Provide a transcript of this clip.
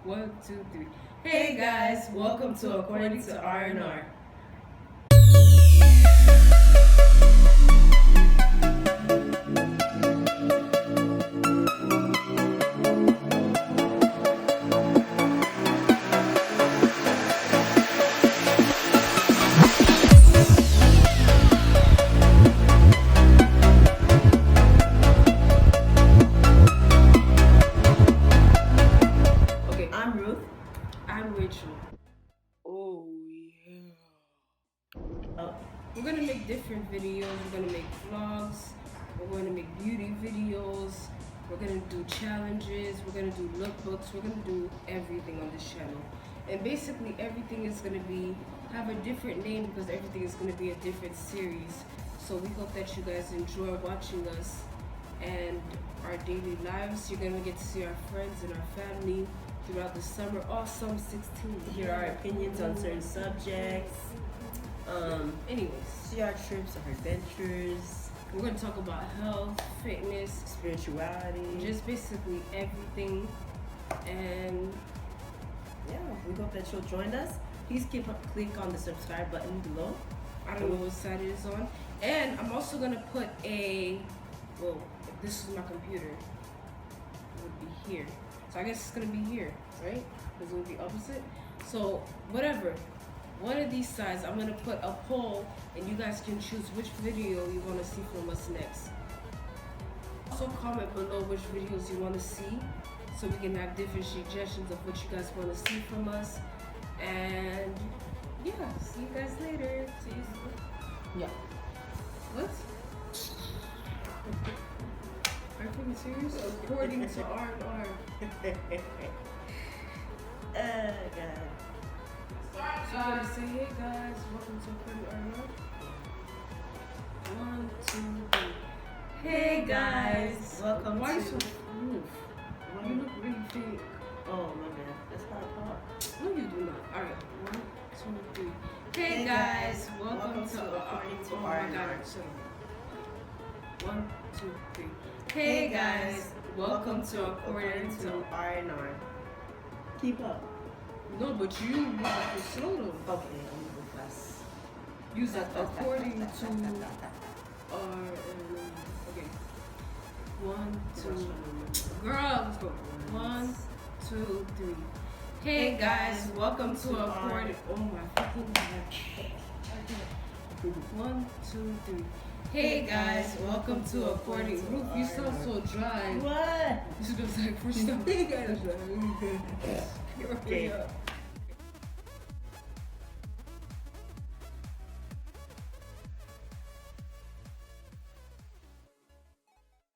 1, 2, 3. Hey guys, welcome to Accordingtorr. I'm Rachel. Oh yeah. We're gonna make different videos. We're gonna make vlogs. We're gonna make beauty videos. We're gonna do challenges. We're gonna do lookbooks. We're gonna do everything on this channel. And basically everything is gonna have a different name because everything is gonna be a different series. So we hope that you guys enjoy watching us and our daily lives. You're gonna get to see our friends and our family throughout the summer, awesome 16. Hear our opinions on certain subjects. Anyways, See our trips, our adventures. we're gonna talk about health, fitness, Spirituality. just basically everything. And yeah, we hope that you'll join us. Please click on the subscribe button below. I don't know what side it is on. And I'm also gonna put if this is my computer, it would be here. So I guess it's gonna be here, right? Because it would be opposite. So whatever, one of these sides, I'm gonna put a poll, and you guys can choose which video you want to see from us next. Also comment below which videos you want to see, so we can have different suggestions of what you guys want to see from us. And yeah, see you guys later. See you soon. Yeah. What? Are you freaking serious? According to R&R. God. So you're gonna say, hey guys, welcome to According to R&R? 1, 2, 3. Hey guys, welcome Why to. you so aloof? You look really fake. Oh my bad. That's how I talk. No, you do not. Alright, 1, 2, 3. Hey guys, welcome to According to Oh my R&R. god, shut up. 1, 2, 3. Hey guys, welcome to According to R&R. Keep up. No, but you have to slow them. Okay, I'm gonna go fast. Use that according to okay. 1, 2. Girl, let's go. 1, 2, 3. Hey guys, welcome to According. Oh my fucking god. 1, 2, 3. Hey guys, welcome to According. Ruth, you sound so dry. What? You should have said first time. Hey guys. Okay.